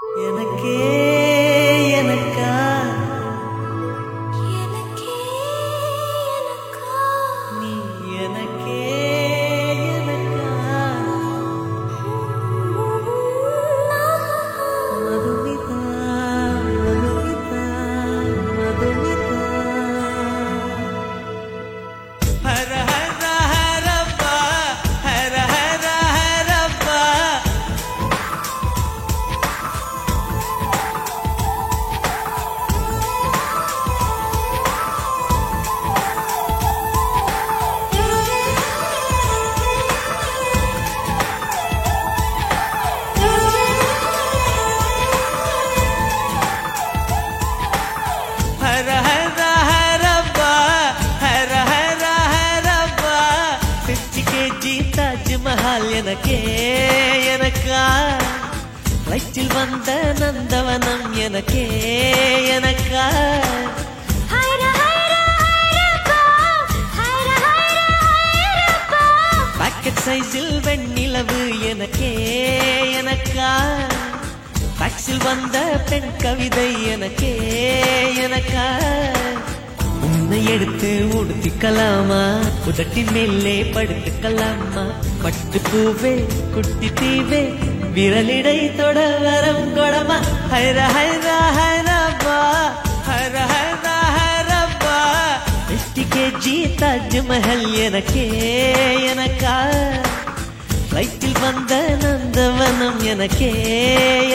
எனக்கே எனக்கா எனக்கே எனக்கா நீ எனக்கே எனக்கா மதுமிதா மதுமிதா மதுமிதா ஹர ஹர ஹரப்பா ஹர ஹர ஹரப்பா ஹர ஹர ஹரப்பா ஹர ஹர ஹரப்பா 50 kg தாஜ்மஹால் எனக்கே எனக்கா வயிற்றில் வந்த நந்தவனம் எனக்கே எனக்கா ஹர ஹர ஹரப்பா ஹர ஹர ஹரப்பா பாக்கெட் சைஸில் வெண்ணிலவு எனக்கே எனக்கா டாக்ஸில் வந்த பெண் கவிதை எனக்கே எனக்கா உன்னை எடுத்து உடுத்திக்கலாமா உதட்டின் மேலே படுத்துக்கலாமா பட்டு பூவே குட்டி தீவே விரலிடை தொட வரம் கொடமா ஹர ஹர ஹரப்பா ஹர ஹர ஹரப்பா 50 kg தாஜ்மஹல் எனக்கே எனக்கா வயிற்றில் வந்த நந்தவனம் எனக்கே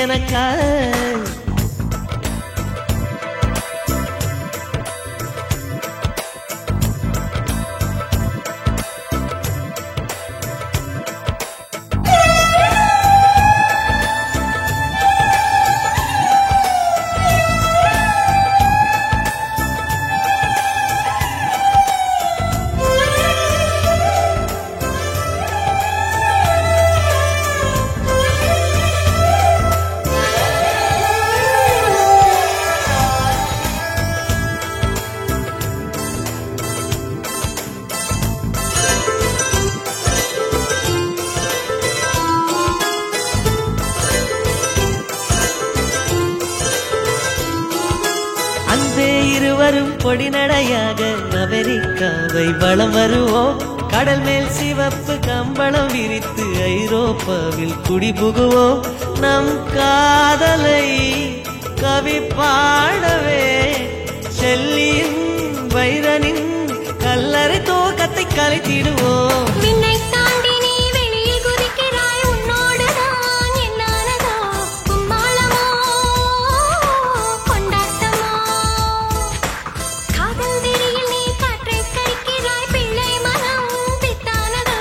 எனக்கா அன்பே இருவரும் பொடி நடையாக அமெரிக்காவை வலம் வருவோம் கடல் மேல் சிவப்பு கம்பளம் விரித்து ஐரோப்பாவில் குடிபுகுவோம் நம் காதலை கவி பாடவே செல்லியின் வைரனின் கல்லறை தோக்கத்தை கலைத்திடுவோம் விண்ணை தாண்டி நீ வெளியில் குதிக்கிறாய் உன்னோடு நான் என்னானதோ கும்மாளமோ கொண்டாட்டமோ காதல் வெறியில் நீ காற்றை கரிக்கிறாய் பிள்ளை மனம் பித்தானதோ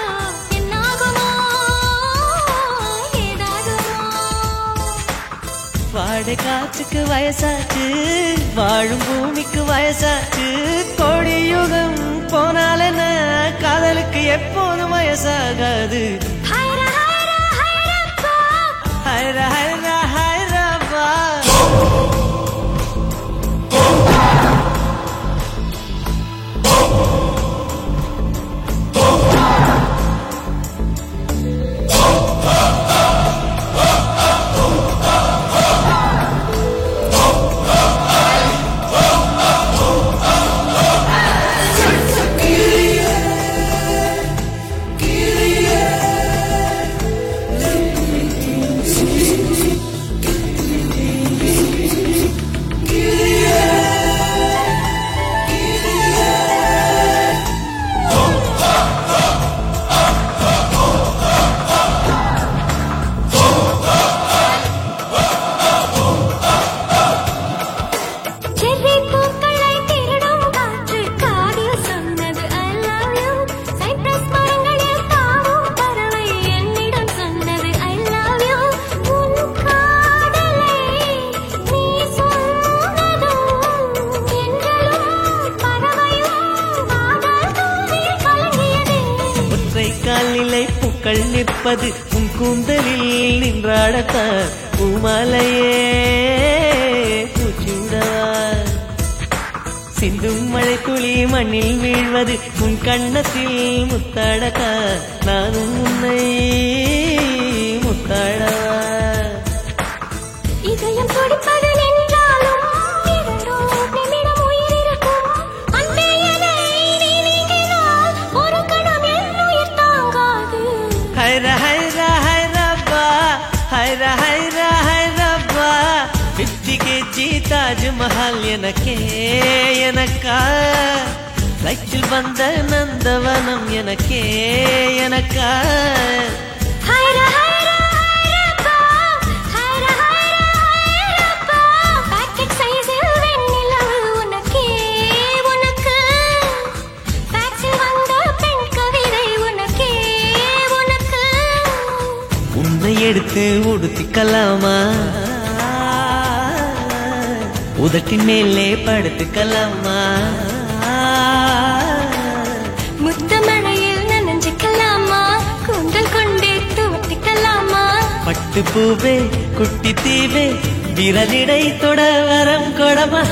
என்னாகுமோ ஏதாகுமோ வாடை காற்றுக்கு வயசாச்சு வாழும் பூமிக்கு வயசாச்சு கோடி யுகம் போனால என்ன காதலுக்கு எப்போதும் வயசாகாது ஹர ஹர ஹரப்பா ஹர ஹர ஹரப்பா செர்ரி பூக்களை திருடும் காற்று காதில் சொன்னது I love you சைப்ரஸ் மரங்களில் தாவும் பறவை என்னிடம் சொன்னது I love you உன் காதலை நீ சொன்னதும் என்றலும் பறவையும் காதல் தூவில் கலங்கியதே ஒற்றை காலிலை பூக்கள் நிற்பது உன் கூந்தலில் நின்றாடத்தான் பூமாலையே பூச்சூடவா சிந்தும் மழை துளி மண்ணில் வீழ்வது உன் கண்ணத்தில் முத்தாடத்தா நானும் உன்னை முத்தாடவா ஹைரா ஹைரா ஹைரப்பா ஹைரா ஹைரா ஹைரப்பா 50 kg தாஜ்மஹால் எனக்கே எனக்கா சைக்கிள் வந்த நந்தவனம் எனக்கே எனக்கா ஹைரா ஹைரா ஹைரப்பா ஹைரா ஹைரா ஹைரப்பா பாக்கெட் சைஸில் வெண்ணிலவு உனக்கே உனக்கு டாக்ஸில் வந்த பெண் கவிதை உனக்கே உனக்கு உன்னை எடுத்து உடுத்திக்கலாமா உதட்டின் மேலே படுத்துக்கலாமா முத்தமழையில் நனைஞ்சுக்கலாமா கூந்தல் கொண்டே துவட்டிக்கலாமா பட்டு பூவே குட்டி தீவே விரலிடை தொட வரம் கொடமா